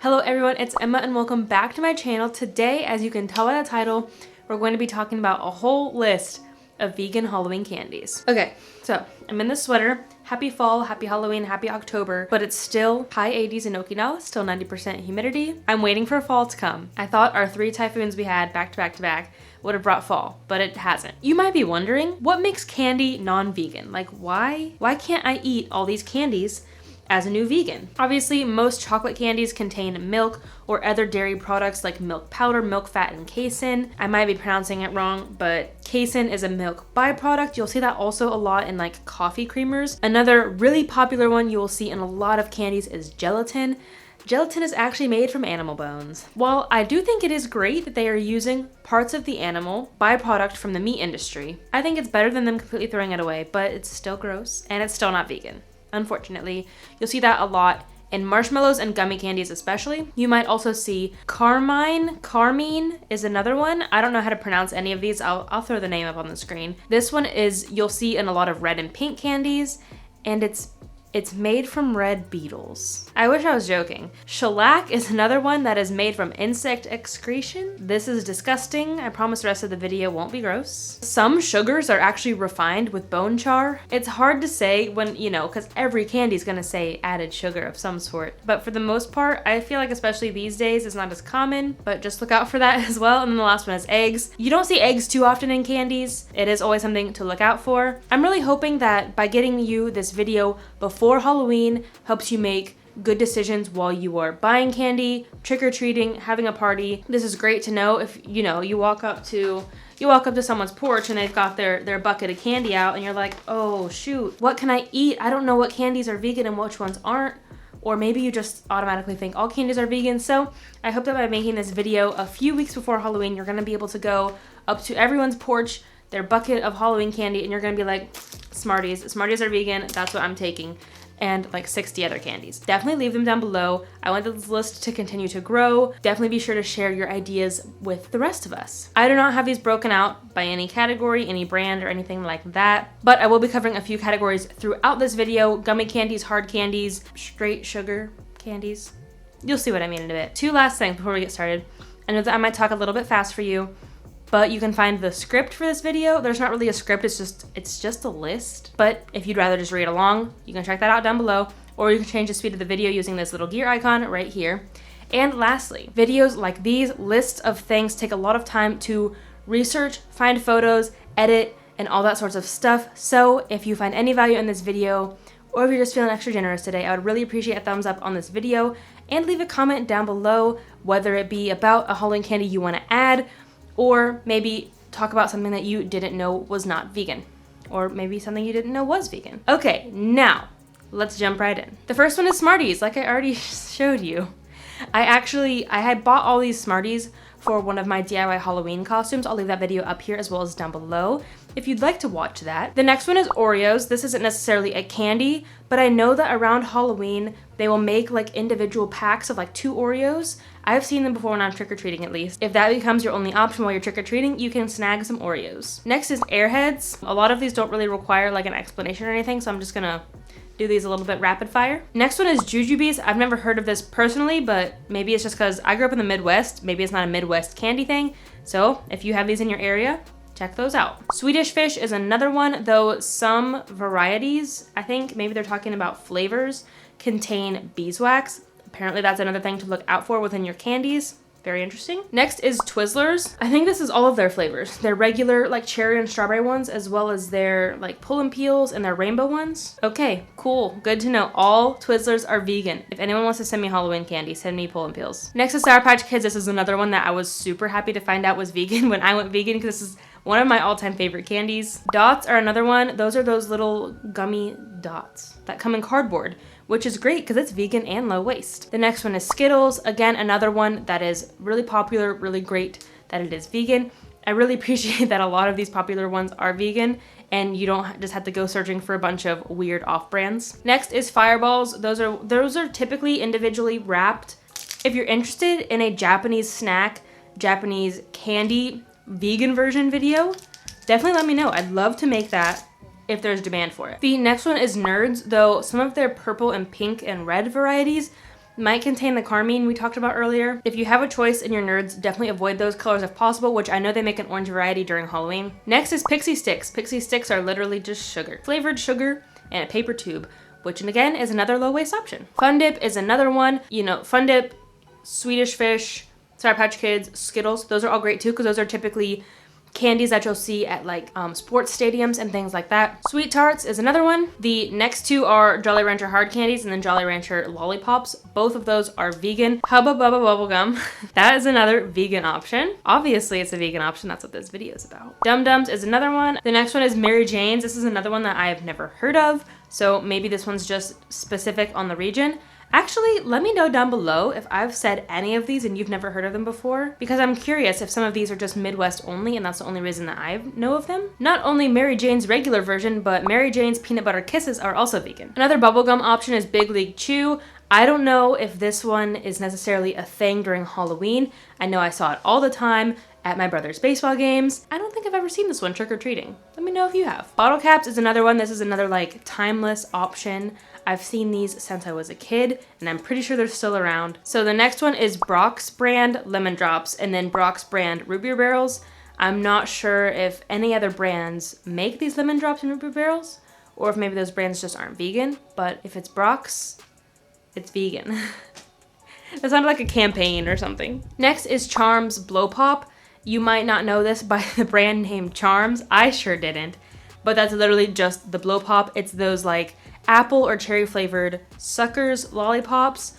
Hello everyone, it's Emma and welcome back to my channel. Today, as you can tell by the title, we're going to be talking about a whole list of vegan Halloween candies. Okay, so I'm in this sweater. Happy fall, happy Halloween, happy October, but it's still high 80s in Okinawa, still 90% humidity. I'm waiting for fall to come. I thought our 3 typhoons we had back to back to back would have brought fall, but it hasn't. You might be wondering, what makes candy non-vegan? Like why can't I eat all these candies as a new vegan? Obviously, most chocolate candies contain milk or other dairy products like milk powder, milk fat, and casein. I might be pronouncing it wrong, but casein is a milk byproduct. You'll see that also a lot in like coffee creamers. Another really popular one you will see in a lot of candies is gelatin. Gelatin is actually made from animal bones. While I do think it is great that they are using parts of the animal byproduct from the meat industry, I think it's better than them completely throwing it away, but it's still gross and it's still not vegan. Unfortunately, you'll see that a lot in marshmallows and gummy candies especially. You might also see carmine. Carmine is another one. I don't know how to pronounce any of these. I'll throw the name up on the screen. This one is you'll see in a lot of red and pink candies, and it's made from red beetles. I wish I was joking. Shellac is another one that is made from insect excretion. This is disgusting. I promise the rest of the video won't be gross. Some sugars are actually refined with bone char. It's hard to say when, because every candy is gonna say added sugar of some sort. But for the most part, I feel like especially these days, it's not as common, but just look out for that as well. And then the last one is eggs. You don't see eggs too often in candies. It is always something to look out for. I'm really hoping that by getting you this video before Halloween helps you make good decisions while you are buying candy, trick-or-treating, having a party. This is great to know if you walk up to someone's porch and they've got their bucket of candy out and you're like, oh shoot, what can I eat? I don't know what candies are vegan and which ones aren't. Or maybe you just automatically think all candies are vegan. So I hope that by making this video a few weeks before Halloween, you're gonna be able to go up to everyone's porch, their bucket of Halloween candy, and you're gonna be like, Smarties. Smarties are vegan, that's what I'm taking. And like 60 other candies. Definitely leave them down below. I want this list to continue to grow. Definitely be sure to share your ideas with the rest of us. I do not have these broken out by any category, any brand, or anything like that, but I will be covering a few categories throughout this video. Gummy candies, hard candies, straight sugar candies. You'll see what I mean in a bit. 2 last things before we get started. I know that I might talk a little bit fast for you, but you can find the script for this video. There's not really a script, it's just a list. But if you'd rather just read along, you can check that out down below, or you can change the speed of the video using this little gear icon right here. And lastly, videos like these, lists of things, take a lot of time to research, find photos, edit, and all that sorts of stuff. So if you find any value in this video, or if you're just feeling extra generous today, I would really appreciate a thumbs up on this video, and leave a comment down below, whether it be about a Halloween candy you want to add, or maybe talk about something that you didn't know was not vegan. Or maybe something you didn't know was vegan. Okay, now, let's jump right in. The first one is Smarties, like I already showed you. I had bought all these Smarties for one of my DIY Halloween costumes. I'll leave that video up here as well as down below if you'd like to watch that. The next one is Oreos. This isn't necessarily a candy, but I know that around Halloween, they will make like individual packs of like 2 Oreos. I've seen them before when I'm trick-or-treating at least. If that becomes your only option while you're trick-or-treating, you can snag some Oreos. Next is Airheads. A lot of these don't really require like an explanation or anything, so I'm just gonna do these a little bit rapid fire. Next one is Jujubes. I've never heard of this personally, but maybe it's just because I grew up in the Midwest. Maybe it's not a Midwest candy thing. So if you have these in your area, check those out. Swedish Fish is another one, though some varieties, I think maybe they're talking about flavors, contain beeswax. Apparently that's another thing to look out for within your candies. Very interesting. Next is Twizzlers. I think this is all of their flavors. Their regular like cherry and strawberry ones, as well as their like pull and peels and their rainbow ones. Okay, cool, good to know. All Twizzlers are vegan. If anyone wants to send me Halloween candy, send me pull and peels. Next is Sour Patch Kids. This is another one that I was super happy to find out was vegan when I went vegan, because this is one of my all-time favorite candies. Dots are another one. Those are those little gummy dots that come in cardboard, which is great because it's vegan and low waste. The next one is Skittles. Again, another one that is really popular, really great that it is vegan. I really appreciate that a lot of these popular ones are vegan and you don't just have to go searching for a bunch of weird off-brands. Next is Fireballs. Those are typically individually wrapped. If you're interested in a Japanese snack, Japanese candy, vegan version video, definitely let me know. I'd love to make that if there's demand for it. The next one is Nerds, though some of their purple and pink and red varieties might contain the carmine we talked about earlier. If you have a choice in your nerds, definitely avoid those colors if possible, which I know they make an orange variety during Halloween. Next is pixie sticks. Pixie sticks are literally just sugar. Flavored sugar and a paper tube, which again is another low waste option. Fun Dip is another one. You know, Fun Dip, Swedish Fish, Sour Patch Kids, Skittles, those are all great too because those are typically candies that you'll see at like sports stadiums and things like that. Sweet Tarts is another one. The next two are Jolly Rancher hard candies and then Jolly Rancher lollipops. Both of those are vegan. Hubba Bubba bubblegum. That is another vegan option. Obviously it's a vegan option. That's what this video is about. Dum Dums is another one. The next one is Mary Jane's. This is another one that I have never heard of. So maybe this one's just specific on the region. Actually, let me know down below if I've said any of these and you've never heard of them before, because I'm curious if some of these are just Midwest only and that's the only reason that I know of them. Not only Mary Jane's regular version, but Mary Jane's Peanut Butter Kisses are also vegan. Another bubblegum option is Big League Chew. I don't know if this one is necessarily a thing during Halloween. I know I saw it all the time at my brother's baseball games. I don't think I've ever seen this one trick-or-treating. Let me know if you have. Bottle caps is another one. This is another like timeless option. I've seen these since I was a kid and I'm pretty sure they're still around. So the next one is Brock's brand Lemon Drops and then Brock's brand Root Beer Barrels. I'm not sure if any other brands make these lemon drops and root beer barrels or if maybe those brands just aren't vegan, but if it's Brock's, it's vegan. That sounded like a campaign or something. Next is Charms Blow Pop. You might not know this by the brand name Charms. I sure didn't, but that's literally just the blow pop. It's those like apple or cherry flavored suckers lollipops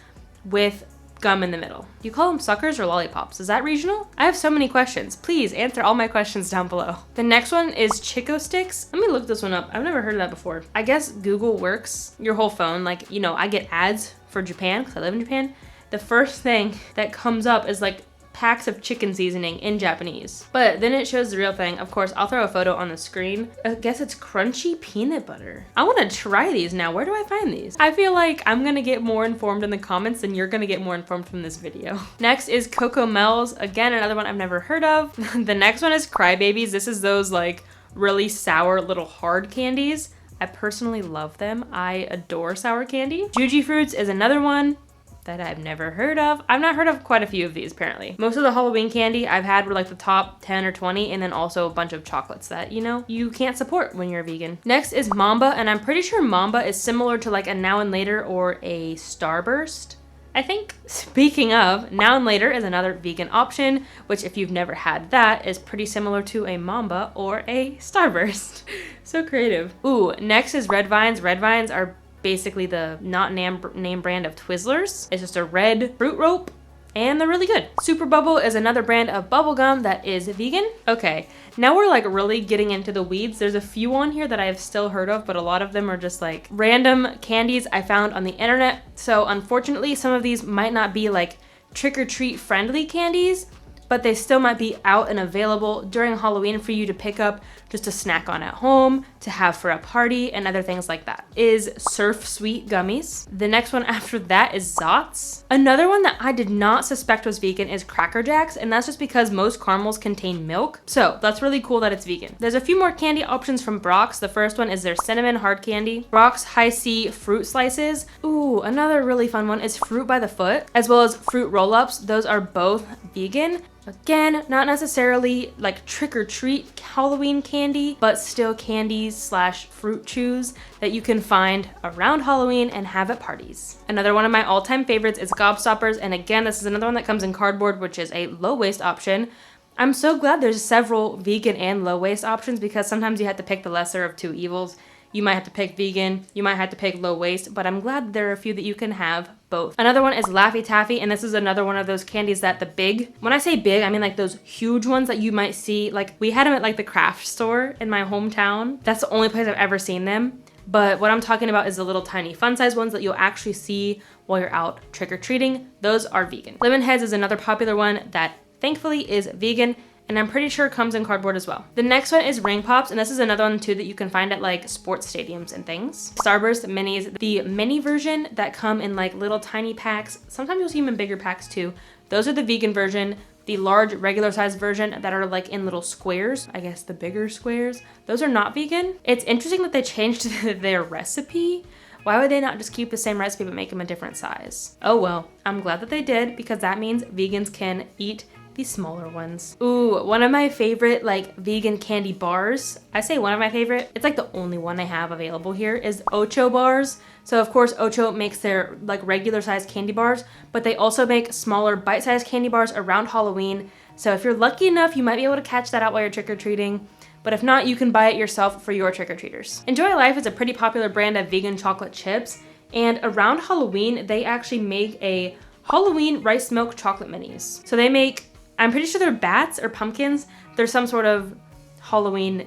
with gum in the middle. Do you call them suckers or lollipops? Is that regional? I have so many questions. Please answer all my questions down below. The next one is Chico Sticks. Let me look this one up. I've never heard of that before. I guess Google works your whole phone. Like, you know, I get ads for Japan because I live in Japan. The first thing that comes up is like packs of chicken seasoning in Japanese. But then it shows the real thing. Of course, I'll throw a photo on the screen. I guess it's crunchy peanut butter. I want to try these now. Where do I find these? I feel like I'm gonna get more informed in the comments than you're gonna get more informed from this video. Next is Coco Mel's. Again, another one I've never heard of. The next one is Crybabies. This is those like really sour little hard candies. I personally love them. I adore sour candy. Juji Fruits is another one that I've never heard of. I've not heard of quite a few of these apparently. Most of the Halloween candy I've had were like the top 10 or 20 and then also a bunch of chocolates that, you know, you can't support when you're a vegan. Next is Mamba, and I'm pretty sure Mamba is similar to like a Now and Later or a Starburst, I think. Speaking of, Now and Later is another vegan option, which if you've never had that is pretty similar to a Mamba or a Starburst. So creative. Ooh, next is Red Vines. Red Vines are basically the not name brand of Twizzlers. It's just a red fruit rope and they're really good. Super Bubble is another brand of bubblegum that is vegan. Okay, now we're like really getting into the weeds. There's a few on here that I have still heard of, but a lot of them are just like random candies I found on the internet. So unfortunately, some of these might not be like trick-or-treat friendly candies, but they still might be out and available during Halloween for you to pick up just to snack on at home, to have for a party, and other things like that. Is Surf Sweet Gummies. The next one after that is Zots. Another one that I did not suspect was vegan is Cracker Jacks, and that's just because most caramels contain milk. So that's really cool that it's vegan. There's a few more candy options from Brock's. The first one is their cinnamon hard candy. Brock's High C fruit slices. Ooh, another really fun one is Fruit by the Foot, as well as fruit roll-ups. Those are both vegan. Again, not necessarily like trick-or-treat Halloween candy, but still candies slash fruit chews that you can find around Halloween and have at parties. Another one of my all-time favorites is Gobstoppers, and again, this is another one that comes in cardboard, which is a low-waste option. I'm so glad there's several vegan and low-waste options because sometimes you have to pick the lesser of two evils. You might have to pick vegan, you might have to pick low waste, but I'm glad there are a few that you can have both. Another one is Laffy Taffy, and this is another one of those candies that the big, when I say big, I mean like those huge ones that you might see, like we had them at like the craft store in my hometown. That's the only place I've ever seen them. But what I'm talking about is the little tiny fun size ones that you'll actually see while you're out trick-or-treating. Those are vegan. Lemon Heads is another popular one that thankfully is vegan, and I'm pretty sure it comes in cardboard as well. The next one is Ring Pops, and this is another one too that you can find at like sports stadiums and things. Starburst Minis, the mini version that come in like little tiny packs. Sometimes you'll see them in bigger packs too. Those are the vegan version. The large regular size version that are like in little squares, I guess the bigger squares, those are not vegan. It's interesting that they changed their recipe, Why would they not just keep the same recipe but make them a different size? Oh well, I'm glad that they did, because that means vegans can eat the smaller ones. Ooh, one of my favorite like vegan candy bars. I say one of my favorite. It's like the only one I have available here is Ocho bars. So of course Ocho makes their like regular sized candy bars, but they also make smaller bite-sized candy bars around Halloween. So if you're lucky enough, you might be able to catch that out while you're trick-or-treating. But if not, you can buy it yourself for your trick-or-treaters. Enjoy Life is a pretty popular brand of vegan chocolate chips. And around Halloween, they actually make a Halloween rice milk chocolate minis. So they make, I'm pretty sure they're bats or pumpkins. They're some sort of Halloween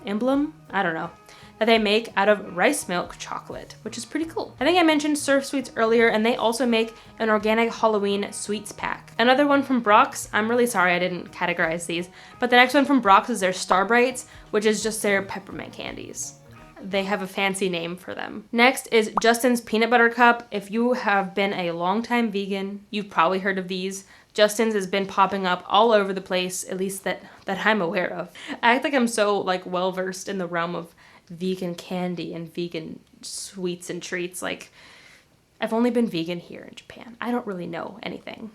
emblem, I don't know, that they make out of rice milk chocolate, which is pretty cool. I think I mentioned Surf Sweets earlier, and they also make an organic Halloween sweets pack. Another one from Brock's, I'm really sorry I didn't categorize these, but the next one from Brock's is their Star Brights, which is just their peppermint candies. They have a fancy name for them. Next is Justin's Peanut Butter Cup. If you have been a longtime vegan, you've probably heard of these. Justin's has been popping up all over the place, at least that I'm aware of. I act like I'm so like well-versed in the realm of vegan candy and vegan sweets and treats. Like, I've only been vegan here in Japan. I don't really know anything.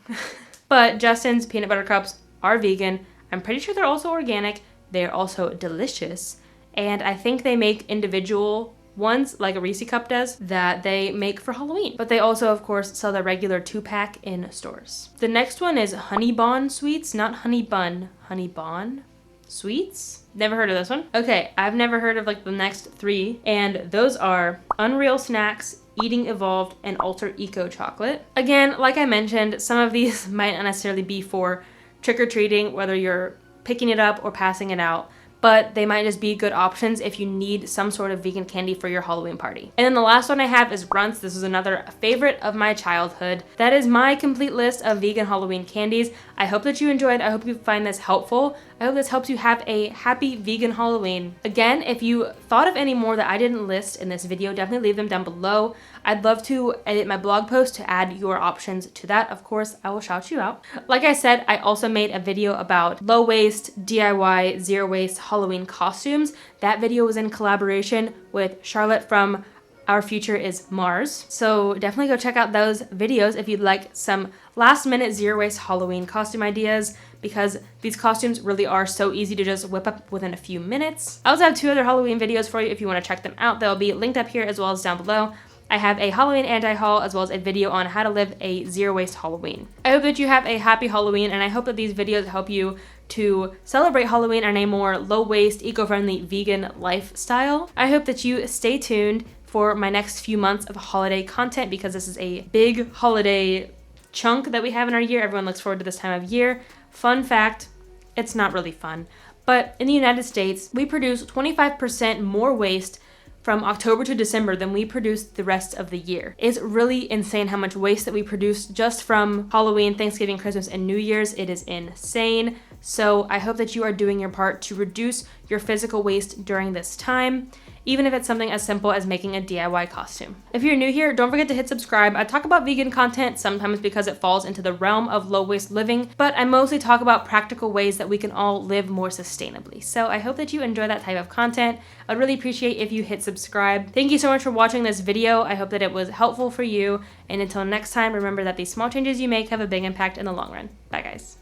But Justin's Peanut Butter Cups are vegan. I'm pretty sure they're also organic. They're also delicious. And I think they make individual ones, like a Reese Cup does, that they make for Halloween. But they also, of course, sell the regular 2-pack in stores. The next one is Honey Bon Sweets, not Honey Bun, Honey Bon Sweets? Never heard of this one. Okay, I've never heard of like the next 3, and those are Unreal Snacks, Eating Evolved, and Ultra Eco Chocolate. Again, like I mentioned, some of these might not necessarily be for trick-or-treating, whether you're picking it up or passing it out, but they might just be good options if you need some sort of vegan candy for your Halloween party. And then the last one I have is Runts. This is another favorite of my childhood. That is my complete list of vegan Halloween candies. I hope that you enjoyed. I hope you find this helpful. I hope this helps you have a happy vegan Halloween. Again, if you thought of any more that I didn't list in this video, definitely leave them down below. I'd love to edit my blog post to add your options to that. Of course, I will shout you out. Like I said, I also made a video about low waste, DIY, zero waste Halloween costumes. That video was in collaboration with Charlotte from Our Future is Mars. So definitely go check out those videos if you'd like some last minute zero waste Halloween costume ideas, because these costumes really are so easy to just whip up within a few minutes. I also have 2 other Halloween videos for you if you want to check them out. They'll be linked up here as well as down below. I have a Halloween anti-haul as well as a video on how to live a zero waste Halloween. I hope that you have a happy Halloween, and I hope that these videos help you to celebrate Halloween in a more low waste, eco-friendly, vegan lifestyle. I hope that you stay tuned for my next few months of holiday content, because this is a big holiday chunk that we have in our year. Everyone looks forward to this time of year. Fun fact, it's not really fun, but in the United States, we produce 25% more waste from October to December than we produce the rest of the year. It's really insane how much waste that we produce just from Halloween, Thanksgiving, Christmas, and New Year's. It is insane. So I hope that you are doing your part to reduce your physical waste during this time, even if it's something as simple as making a DIY costume. If you're new here, don't forget to hit subscribe. I talk about vegan content sometimes because it falls into the realm of low waste living, but I mostly talk about practical ways that we can all live more sustainably. So I hope that you enjoy that type of content. I'd really appreciate if you hit subscribe. Thank you so much for watching this video. I hope that it was helpful for you. And until next time, remember that these small changes you make have a big impact in the long run. Bye guys.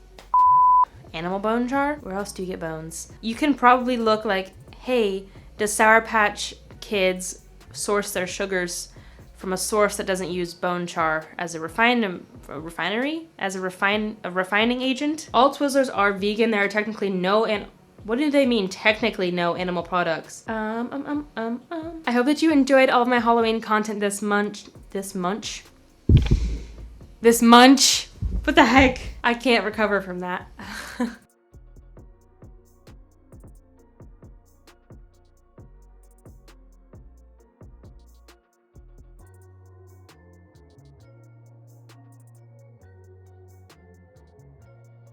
Animal bone char? Where else do you get bones? You can probably look like, hey, does Sour Patch Kids source their sugars from a source that doesn't use bone char as a refining agent? All Twizzlers are vegan. There are technically no, and what do they mean technically no animal products? I hope that you enjoyed all of my Halloween content this munch. What the heck? I can't recover from that.